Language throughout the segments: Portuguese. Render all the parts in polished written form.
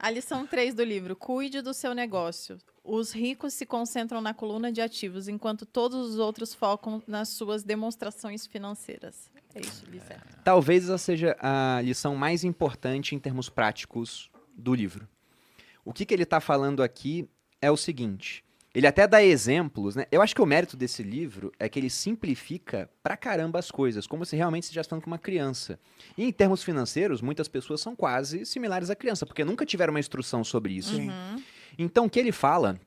A lição 3 do livro, cuide do seu negócio. Os ricos se concentram na coluna de ativos, enquanto todos os outros focam nas suas demonstrações financeiras. É isso, Lisa. Talvez essa seja a lição mais importante em termos práticos do livro. O que ele está falando aqui é o seguinte, ele até dá exemplos, né? Eu acho que o mérito desse livro é que ele simplifica pra caramba as coisas, como se realmente você estivesse falando com uma criança. E em termos financeiros, muitas pessoas são quase similares à criança, porque nunca tiveram uma instrução sobre isso. Sim. Então, o que ele fala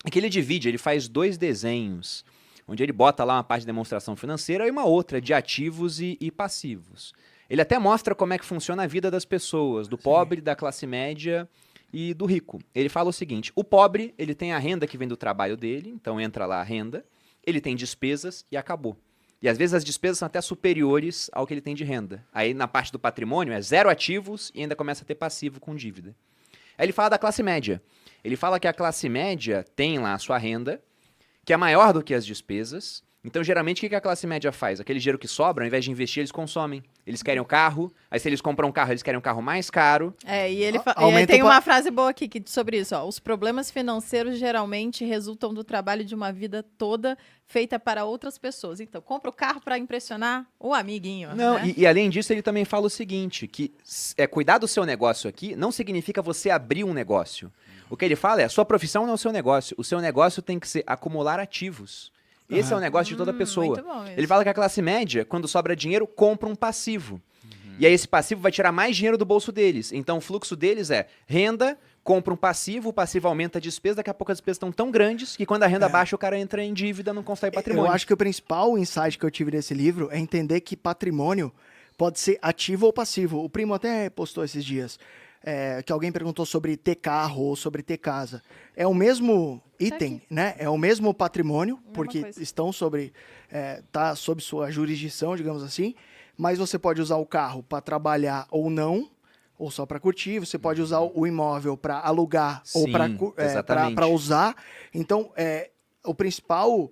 é que ele divide, ele faz 2 desenhos, onde ele bota lá uma parte de demonstração financeira e uma outra de ativos e passivos. Ele até mostra como é que funciona a vida das pessoas, do pobre, da classe média e do rico. Ele fala o seguinte, o pobre, ele tem a renda que vem do trabalho dele, então entra lá a renda, ele tem despesas e acabou. E às vezes as despesas são até superiores ao que ele tem de renda. Aí na parte do patrimônio é 0 ativos e ainda começa a ter passivo com dívida. Aí ele fala da classe média. Ele fala que a classe média tem lá a sua renda, que é maior do que as despesas. Então, geralmente, o que a classe média faz? Aquele dinheiro que sobra, ao invés de investir, eles consomem. Eles querem o carro, aí se eles compram um carro, eles querem um carro mais caro. É, e ele Aumenta tem o uma frase boa aqui sobre isso. Ó. Os problemas financeiros geralmente resultam do trabalho de uma vida toda feita para outras pessoas. Então, compra o carro para impressionar o amiguinho. Não, né? e além disso, ele também fala o seguinte, que cuidar do seu negócio aqui não significa você abrir um negócio. O que ele fala é, a sua profissão não é o seu negócio. O seu negócio tem que ser acumular ativos. Esse é o negócio de toda pessoa. Muito bom isso. Ele fala que a classe média, quando sobra dinheiro, compra um passivo. E aí esse passivo vai tirar mais dinheiro do bolso deles. Então o fluxo deles é renda, compra um passivo, o passivo aumenta a despesa, daqui a pouco as despesas estão tão grandes que quando a renda baixa o cara entra em dívida, não constrói patrimônio. Eu acho que o principal insight que eu tive desse livro é entender que patrimônio pode ser ativo ou passivo. O primo até postou esses dias. Que alguém perguntou sobre ter carro ou sobre ter casa. É o mesmo item, né? É o mesmo patrimônio, porque coisa. estão sobre, tá sob sua jurisdição, digamos assim, mas você pode usar o carro para trabalhar ou não, ou só para curtir, você pode usar o imóvel para alugar ou exatamente. para usar. Então, o principal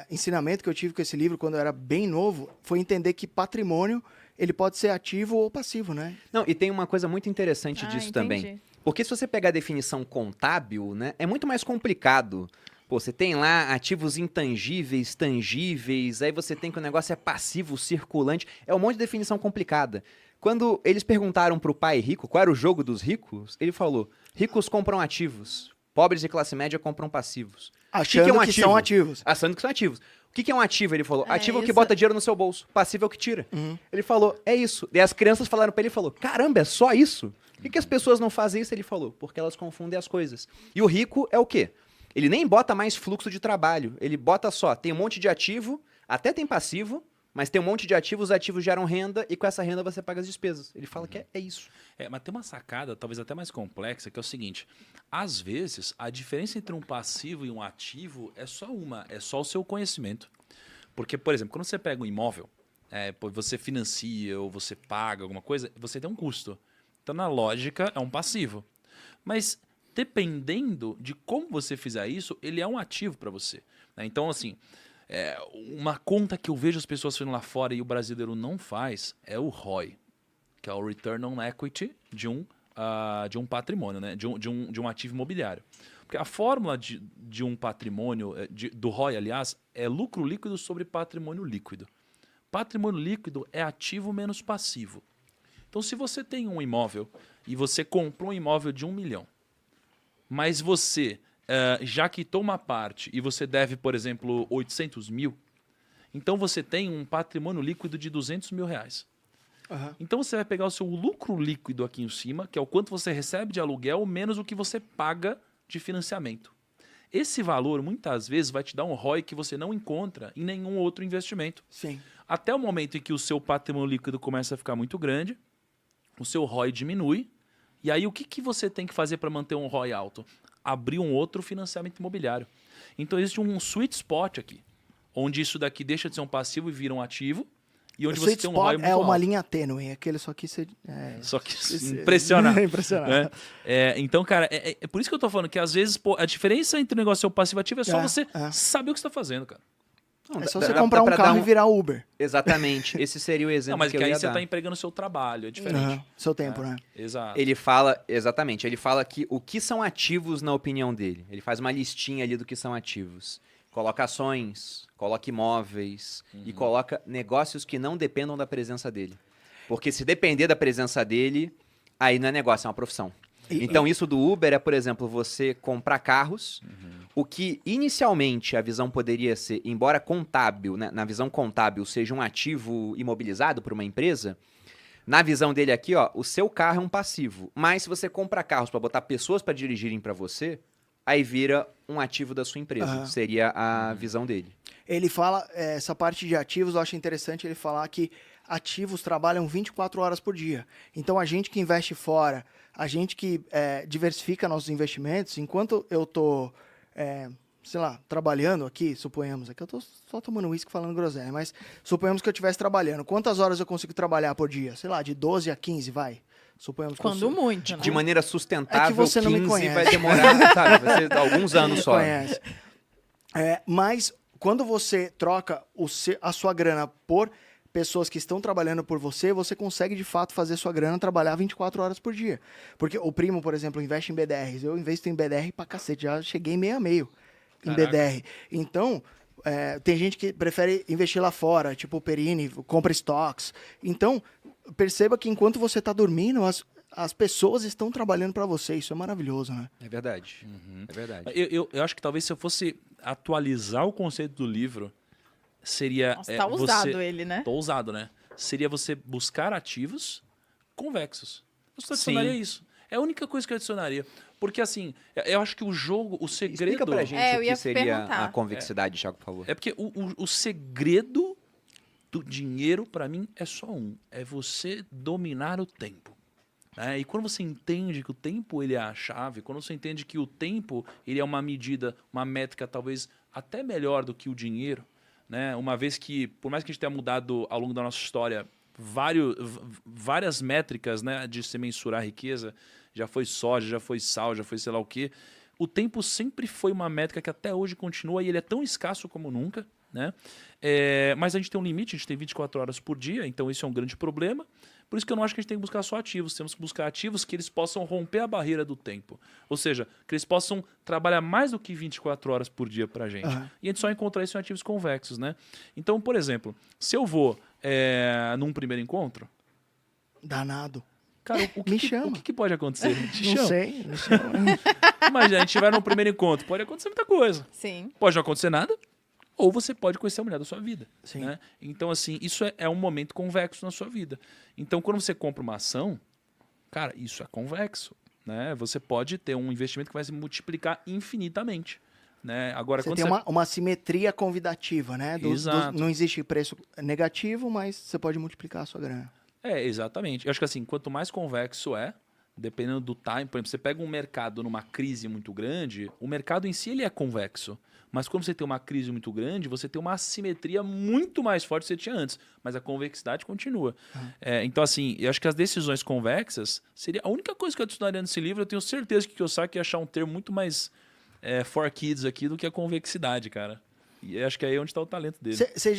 ensinamento que eu tive com esse livro quando eu era bem novo foi entender que patrimônio ele pode ser ativo ou passivo, né? Não, e tem uma coisa muito interessante disso entendi. também. Porque se você pegar a definição contábil, né, é muito mais complicado. Pô, você tem lá ativos intangíveis, tangíveis, aí você tem que o negócio é passivo, circulante. É um monte de definição complicada. Quando eles perguntaram pro pai rico qual era o jogo dos ricos, ele falou, ricos compram ativos, pobres de classe média compram passivos. Achando que são ativos. Achando que são ativos. O que é um ativo? Ele falou, ativo é o que isso. bota dinheiro no seu bolso, passivo é o que tira. Ele falou, é isso. E as crianças falaram pra ele, falou, caramba, é só isso? Por que as pessoas não fazem isso? Ele falou, porque elas confundem as coisas. E o rico é o quê? Ele nem bota mais fluxo de trabalho, ele bota só, tem um monte de ativo, até tem passivo, mas tem um monte de ativos, os ativos geram renda e com essa renda você paga as despesas. Ele fala que é isso. Mas tem uma sacada, talvez até mais complexa, que é o seguinte, às vezes a diferença entre um passivo e um ativo é só o seu conhecimento. Porque, por exemplo, quando você pega um imóvel, você financia ou você paga alguma coisa, você tem um custo. Então, na lógica, é um passivo. Mas, dependendo de como você fizer isso, ele é um ativo para você. Né? Então, assim, uma conta que eu vejo as pessoas fazendo lá fora e o brasileiro não faz é o ROI, que é o Return on Equity de um patrimônio, né? de um ativo imobiliário. Porque a fórmula de um patrimônio, do ROI, aliás, é lucro líquido sobre patrimônio líquido. Patrimônio líquido é ativo menos passivo. Então, se você tem um imóvel e você comprou um imóvel de 1 milhão, mas você já quitou uma parte e você deve, por exemplo, 800 mil, então você tem um patrimônio líquido de 200 mil reais. Então você vai pegar o seu lucro líquido aqui em cima, que é o quanto você recebe de aluguel, menos o que você paga de financiamento. Esse valor, muitas vezes, vai te dar um ROI que você não encontra em nenhum outro investimento. Sim. Até o momento em que o seu patrimônio líquido começa a ficar muito grande, o seu ROI diminui, e aí o que você tem que fazer para manter um ROI alto? Abrir um outro financiamento imobiliário. Então existe um sweet spot aqui, onde isso daqui deixa de ser um passivo e vira um ativo, e onde O você sweet tem um spot ROI muito é uma alto. linha tênue, aquele só que você... Só que impressionar. Impressionar. Né? Então, cara, é por isso que eu tô falando que às vezes a diferença entre o negócio e o passivo ativo é só você saber o que você tá fazendo, cara. Não, É só dá- você dá comprar um pra dar carro e virar Uber. Exatamente. Esse seria o exemplo Não, mas que que eu aí ia você dar. está empregando o seu trabalho, é diferente. Aham, seu tempo, né? Exato. Ele fala, exatamente, ele fala que o que são ativos na opinião dele. Ele faz uma listinha ali do que são ativos. Coloca ações, coloca imóveis e coloca negócios que não dependam da presença dele. Porque se depender da presença dele, aí não é negócio, é uma profissão. Então isso do Uber é, por exemplo, você comprar carros, o que inicialmente a visão poderia ser, embora contábil, né, na visão contábil seja um ativo imobilizado por uma empresa, na visão dele aqui, ó, o seu carro é um passivo. Mas se você compra carros para botar pessoas para dirigirem para você, aí vira um ativo da sua empresa. Aham. Seria a visão dele. Ele fala, essa parte de ativos, eu acho interessante ele falar que ativos trabalham 24 horas por dia. Então, a gente que investe fora, a gente que diversifica nossos investimentos, enquanto eu tô, sei lá, trabalhando aqui, suponhamos, aqui eu tô só tomando uísque falando groselha, mas suponhamos que eu estivesse trabalhando. Quantas horas eu consigo trabalhar por dia? Sei lá, de 12 a 15, vai. Suponhamos que Quando muito, né? De maneira sustentável, você não me 15 conhece. vai demorar, sabe? Vai ser alguns anos Me só. conhece. Mas quando você troca a sua grana por pessoas que estão trabalhando por você, você consegue de fato fazer sua grana trabalhar 24 horas por dia. Porque o primo, por exemplo, investe em BDRs. Eu investo em BDR pra cacete, já cheguei meio a meio em Caraca. BDR. Então, tem gente que prefere investir lá fora, tipo o Perini, compra estoques. Então, perceba que enquanto você está dormindo, as pessoas estão trabalhando para você. Isso é maravilhoso, né? É verdade. É verdade. Eu acho que talvez se eu fosse atualizar o conceito do livro, seria. Nossa, tá usado ele, né? Tô ousado, né? Seria você buscar ativos convexos. Eu só adicionaria isso. É a única coisa que eu adicionaria. Porque, assim, eu acho que o jogo, o segredo. Explica pra gente eu o ia que seria perguntar. a convexidade, Thiago, por favor. É porque o segredo do dinheiro, pra mim, é só um. É você dominar o tempo. Né? E quando você entende que o tempo ele é a chave, quando você entende que o tempo ele é uma medida, uma métrica talvez até melhor do que o dinheiro, né? Uma vez que, por mais que a gente tenha mudado ao longo da nossa história várias métricas, né, de se mensurar a riqueza, já foi soja, já foi sal, já foi sei lá o quê, o tempo sempre foi uma métrica que até hoje continua e ele é tão escasso como nunca, né? Mas a gente tem um limite, a gente tem 24 horas por dia, então isso é um grande problema. Por isso que eu não acho que a gente tem que buscar só ativos, temos que buscar ativos que eles possam romper a barreira do tempo. Ou seja, que eles possam trabalhar mais do que 24 horas por dia pra gente. Uhum. E a gente só encontra isso em ativos convexos, né? Então, por exemplo, se eu vou num primeiro encontro, Danado. cara, Me chama. o que pode acontecer? Te Não chama. sei. Me chama. Imagina, a gente vai num primeiro encontro, pode acontecer muita coisa. Sim. Pode não acontecer nada, ou você pode conhecer a mulher da sua vida. Sim. Né? Então, assim, isso é um momento convexo na sua vida. Então, quando você compra uma ação, cara, isso é convexo. Né? Você pode ter um investimento que vai se multiplicar infinitamente. Né? Agora, Você quando tem uma simetria convidativa, né? Exato. Não existe preço negativo, mas você pode multiplicar a sua grana. Exatamente. Eu acho que assim, quanto mais convexo dependendo do time, por exemplo, você pega um mercado numa crise muito grande, o mercado em si ele é convexo. Mas quando você tem uma crise muito grande, você tem uma assimetria muito mais forte do que você tinha antes. Mas a convexidade continua. Então, assim, eu acho que as decisões convexas seria a única coisa que eu adicionaria nesse livro. Eu tenho certeza que o Kiyosaki ia achar um termo muito mais for kids aqui do que a convexidade, cara. E eu acho que aí é onde está o talento dele. Você